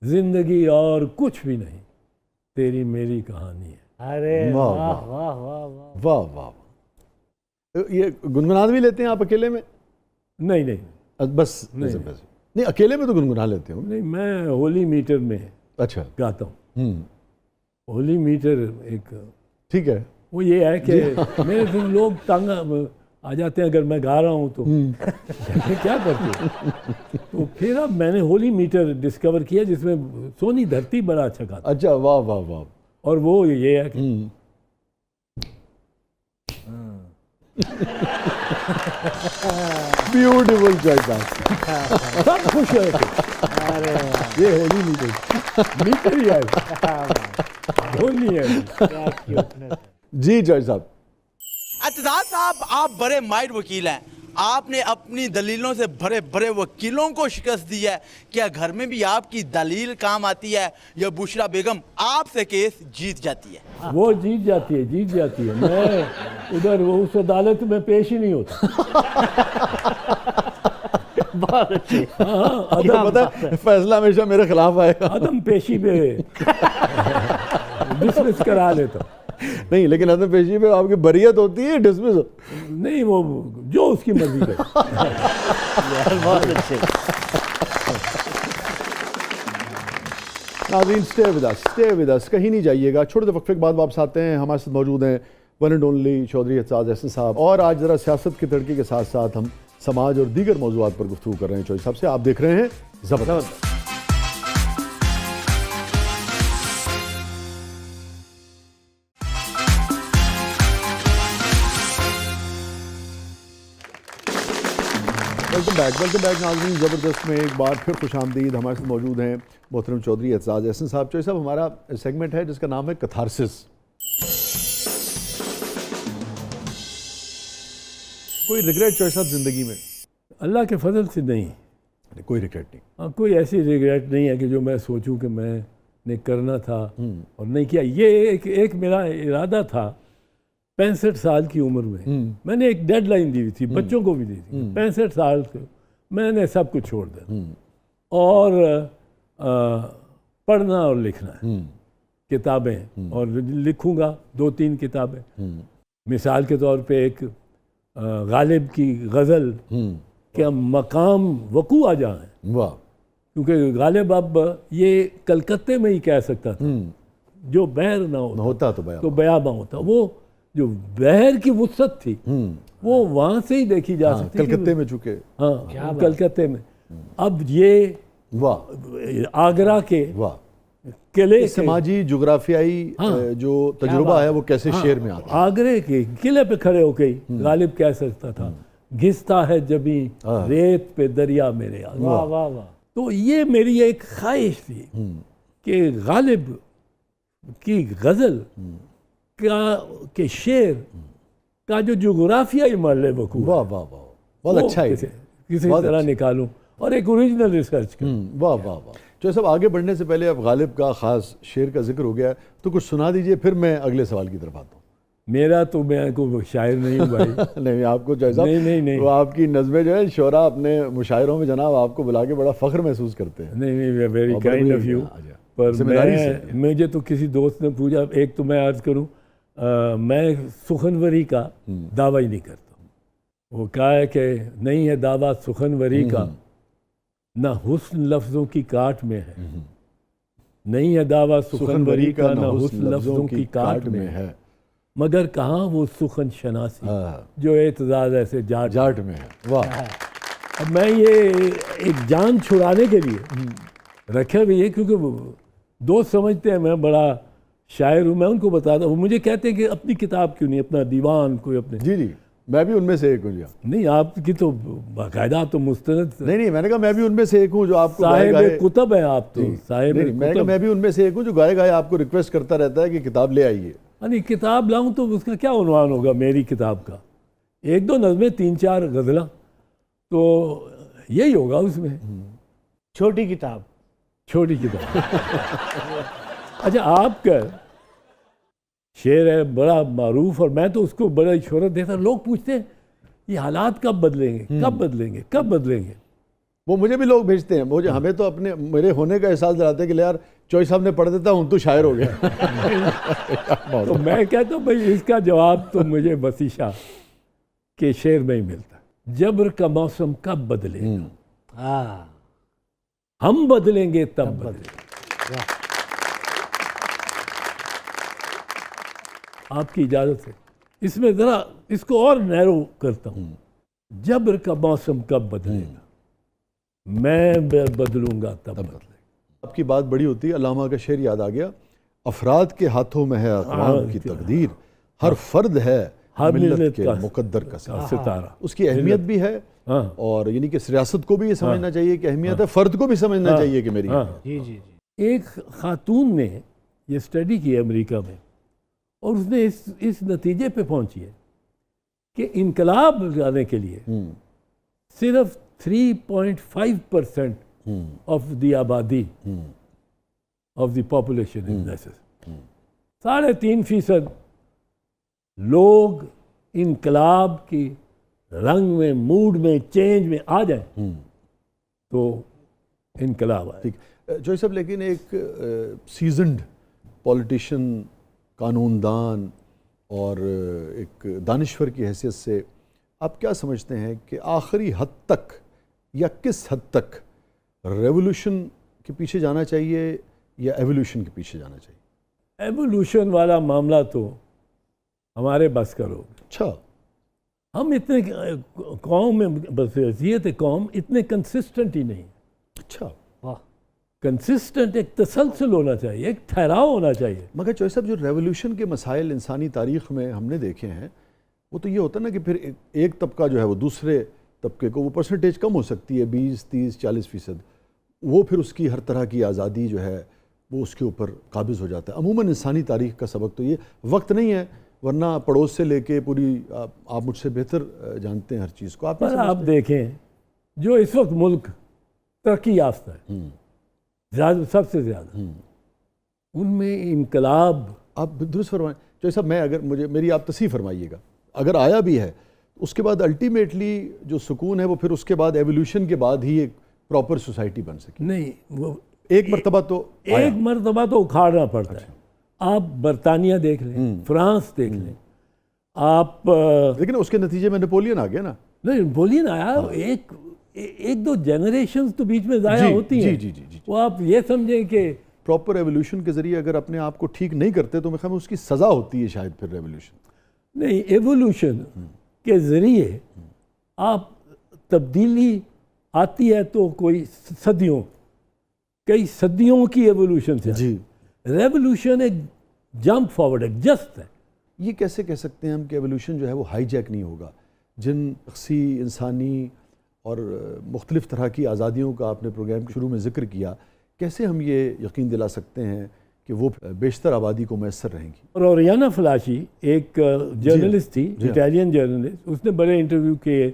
زندگی اور کچھ بھی نہیں، تیری میری کہانی ہے۔ ارے واہ واہ واہ واہ واہ واہ، واہ واہ، یہ گنگنا بھی لیتے ہیں آپ اکیلے میں؟ نہیں نہیں بس نہیں، اکیلے میں تو گنگنا لیتے ہوں۔ نہیں، میں ہولی میٹر میں اچھا، گاتا ہوں۔ ہولی میٹر ایک ٹھیک ہے۔ وہ یہ ہے کہ میرے سے لوگ تنگ آ جاتے ہیں اگر میں گا رہا ہوں تو کیا کرتے ہو؟ تو پھر اب میں نے ہولی میٹر ڈسکور کیا جس میں سونی دھرتی بڑا اچھا گاتا، اچھا، واہ واہ واہ، اور وہ یہ ہے کہ بیوٹیفل چوائس سب خوش ہوئے تھے۔ ارے واہ، یہ ہولی میٹر میٹر ہی ہے، ہولی ہے۔ کیا کیوٹنس ہے۔ جی جج صاحب۔ اعتزاز صاحب، آپ بڑے ماہر وکیل ہیں، آپ نے اپنی دلیلوں سے بڑے بڑے وکیلوں کو شکست دی ہے، کیا گھر میں بھی آپ کی دلیل کام آتی ہے یا بشرا بیگم آپ سے کیس جیت جاتی ہے؟ وہ جیت جاتی ہے، میں ادھر وہ اس عدالت میں پیش ہی نہیں ہوتا۔ بہت اچھی، آپ پتہ ہے فیصلہ ہمیشہ میرے خلاف آئے گا۔ عدم پیشی پہ ڈسمس کرا لیتا ہوں۔ نہیں، لیکن عدم پیشی پہ آپ کی بریت ہوتی ہے ڈسمس؟ نہیں، وہ جو اس کی مرضی ہے۔ بہت اچھے۔ ناظرین stay with us، کہیں نہیں جائیے گا، چھوٹے سے وقفے کے بعد واپس آتے ہیں۔ ہمارے ساتھ موجود ہیں one and only Chaudhry Aitzaz Ahsan صاحب، اور آج ذرا سیاست کی تڑکے کے ساتھ ساتھ ہم سماج اور دیگر موضوعات پر گفتگو کر رہے ہیں چودھری صاحب سے۔ آپ دیکھ رہے ہیں زبردست۔ ویلکم بیک ناظرین، زبردست میں ایک بار پھر خوش آمدید۔ ہمارے ساتھ موجود ہیں محترم چودھری اعتزاز احسن صاحب۔ چودھری صاحب، ہمارا سیگمنٹ ہے جس کا نام ہے کتھارسس۔ کوئی ریگریٹ چودھری صاحب زندگی میں؟ اللہ کے فضل سے نہیں، کوئی ریگریٹ نہیں؟ ہاں، کوئی ایسی ریگریٹ نہیں ہے کہ جو میں سوچوں کہ میں نے کرنا تھا اور نہیں کیا۔ یہ ایک میرا ارادہ تھا 65 سال کی عمر میں نے ایک ڈیڈ لائن دی ہوئی تھی، بچوں کو بھی دی تھی، 65 سال سے میں نے سب کچھ چھوڑ دیا اور پڑھنا اور لکھنا ہے، کتابیں، اور لکھوں گا 2-3 کتابیں۔ مثال کے طور پہ ایک غالب کی غزل کہ مقام وقوع آ جائیں، واہ، کیونکہ غالب اب یہ کلکتے میں ہی کہہ سکتا تھا، جو بحر نہ ہوتا تو بیاباں ہوتا۔ وہ جو بحر کی وسعت تھی وہ وہاں سے ہی دیکھی جا سکتی، کلکتے میں چکے، ہاں کلکتے میں۔ اب یہ واہ، آگرہ کے واہ، قلعے سماجی جغرافیائی جو تجربہ ہے وہ کیسے شعر میں آتا ہے۔ آگرے کے قلعے پہ کھڑے ہو کے غالب کہہ سکتا تھا گھستا ہے جبھی ریت پہ دریا میرے آگے۔ واہ واہ واہ، تو یہ میری ایک خواہش تھی کہ غالب کی غزل کہ شعر کا جو جغرافیائی محل وقوع، واہ واہ واہ، بہت اچھا ہے، کسی طرح نکالوں اور ایک اوریجنل ریسرچ کروں۔ واہ واہ واہ۔ جو سب آگے بڑھنے سے پہلے اب غالب کا خاص شعر کا ذکر ہو گیا ہے تو کچھ سنا دیجئے، پھر میں اگلے سوال کی طرف آتا ہوں۔ میرا تو میں کوئی شاعر نہیں ہوں بھائی۔ نہیں، آپ کو جیسا نہیں، وہ آپ کی نظمیں جو ہے شعراء اپنے مشاعروں میں جناب آپ کو بلا کے بڑا فخر محسوس کرتے ہیں۔ نہیں، ویری کائنڈ آف یو۔ پر مجھے تو کسی دوست نے پوچھا، ایک تو میں عرض کروں میں سخنوری کا دعویٰ ہی نہیں کرتا، وہ کہا ہے کہ نہیں ہے دعویٰ سخنوری کا، نہ حسن لفظوں کی کاٹ میں ہے، نہیں ہے دعویٰ سخنوری کا، نہ حسن لفظوں کی کاٹ میں ہے، مگر کہاں وہ سخن شناسی جو اعتزاز ایسے جاٹ میں ہے۔ واہ، اب میں یہ ایک جان چھڑانے کے لیے رکھے ہوئی ہے، کیونکہ دوست سمجھتے ہیں میں بڑا شاعر ہوں، میں ان کو بتاتا ہوں، مجھے کہتے ہیں کہ اپنی کتاب کیوں نہیں، اپنا دیوان کوئی اپنے۔ جی، میں بھی ان میں سے ایک ہوں۔ نہیں، آپ کی تو باقاعدہ آپ تو مستند، نہیں، میں نے کہا میں بھی ان میں سے ایک ہوں جو آپ کو صاحب کتب ہیں آپ تو، صاحب میں نے کہا میں بھی ان میں سے ایک ہوں جو گائے آپ کو ریکویسٹ کرتا رہتا ہے کہ کتاب لے آئیے۔ نہیں، کتاب لاؤں تو اس کا کیا عنوان ہوگا میری کتاب کا؟ 1-2 نظمیں، 3-4 غزلاں، تو یہی ہوگا اس میں۔ چھوٹی کتاب، چھوٹی کتاب۔ اچھا، آپ کا شعر ہے بڑا معروف اور میں تو اس کو بڑا شہرت دیتا ہوں، لوگ پوچھتے ہیں یہ حالات کب بدلیں گے، کب بدلیں گے، کب بدلیں گے؟ وہ مجھے بھی لوگ بھیجتے ہیں، مجھے ہمیں تو اپنے میرے ہونے کا احساس دلاتے ہیں کہ یار چوئی صاحب نے پڑھ دیتا ہوں تو شاعر ہو گیا. تو میں کہتا ہوں بھائی اس کا جواب تو مجھے وسیع شاہ کے شعر میں ہی ملتا. جبر کا موسم کب بدلے گا، ہاں ہم بدلیں گے تب بدلے گا. آپ کی اجازت ہے اس میں ذرا اس کو اور نیرو کرتا ہوں. جبر کا موسم کب بدلے گا، میں بدلوں گا تب بدلے گا. آپ کی بات بڑی ہوتی ہے. علامہ کا شعر یاد آ گیا، افراد کے ہاتھوں میں ہے اقوام کی تقدیر، ہر فرد ہے ہر ملت کے مقدر کا ستارہ. اس کی اہمیت بھی ہے، اور یعنی کہ ریاست کو بھی یہ سمجھنا چاہیے کہ اہمیت ہے، فرد کو بھی سمجھنا چاہیے کہ میری. جی جی جی. ایک خاتون نے یہ اسٹڈی کی امریکہ میں، اور اس نے اس نتیجے پہ پہنچی ہے کہ انقلاب لانے کے لیے صرف 3.5% آف دی آبادی of the population is necessary. 3.5% لوگ انقلاب کی رنگ میں، موڈ میں، چینج میں آ جائیں تو انقلاب آئے. ٹھیک جوئی صاحب، لیکن ایک سیزنڈ پولیٹیشین، قانون دان اور ایک دانشور کی حیثیت سے آپ کیا سمجھتے ہیں کہ آخری حد تک یا کس حد تک ریولوشن کے پیچھے جانا چاہیے یا ایولیوشن کے پیچھے جانا چاہیے؟ ایولیوشن والا معاملہ تو ہمارے بس کا لوگ. اچھا. ہم اتنے قوم میں بصیرت قوم اتنے کنسسٹنٹ ہی نہیں. اچھا. واہ. کنسسٹنٹ ایک تسلسل ہونا چاہیے، ایک ٹھہراؤ ہونا چاہیے. مگر چوئی صاحب جو ریولوشن کے مسائل انسانی تاریخ میں ہم نے دیکھے ہیں وہ تو یہ ہوتا ہے نا کہ پھر ایک طبقہ جو ہے وہ دوسرے طبقے کو، وہ پرسنٹیج کم ہو سکتی ہے 20 30 40%، وہ پھر اس کی ہر طرح کی آزادی جو ہے وہ اس کے اوپر قابض ہو جاتا ہے. عموماً انسانی تاریخ کا سبق تو یہ وقت نہیں ہے، ورنہ پڑوس سے لے کے پوری آپ مجھ سے بہتر جانتے ہیں ہر چیز کو. پر آپ دیکھیں جو اس وقت ملک ترقی یافتہ ہے زیادہ، سب سے زیادہ، ان میں انقلاب. آپ درست فرمائیں چوئی صاحب. میں اگر میری آپ تصحیح فرمائیے گا، اگر آیا بھی ہے اس کے بعد الٹیمیٹلی جو سکون ہے وہ پھر اس کے بعد ایولیوشن کے بعد ہی ایک پراپر سوسائٹی بن سکے. نہیں، وہ ایک مرتبہ تو ایک مرتبہ تو اکھاڑنا پڑتا ہے. آپ برطانیہ دیکھ لیں، فرانس دیکھ لیں آپ، لیکن اس کے نتیجے میں نپولین آ گیا نا. نہیں نپولین آیا، ایک دو جنریشنز تو بیچ میں ضائع ہوتی ہیں. وہ آپ یہ سمجھیں کہ پراپر ایولیوشن کے ذریعے اگر اپنے آپ کو ٹھیک نہیں کرتے تو میں خیال میں اس کی سزا ہوتی ہے شاید پھر ریولوشن. نہیں، ایولیوشن کے ذریعے آپ تبدیلی آتی ہے تو کوئی کئی صدیوں کی ایولیوشن سے. جی. ریولوشن ایک جمپ فارورڈ، ایک جسٹ ہے. یہ کیسے کہہ سکتے ہیں ہم کہ ایولیوشن جو ہے وہ ہائی جیک نہیں ہوگا؟ جن شخصی انسانی اور مختلف طرح کی آزادیوں کا آپ نے پروگرام کے شروع میں ذکر کیا، کیسے ہم یہ یقین دلا سکتے ہیں کہ وہ بیشتر آبادی کو میسر رہیں گی؟ اور اوریانا فلاشی ایک جرنلسٹ تھی، اٹیلین جرنلسٹ، اس نے بڑے انٹرویو کیے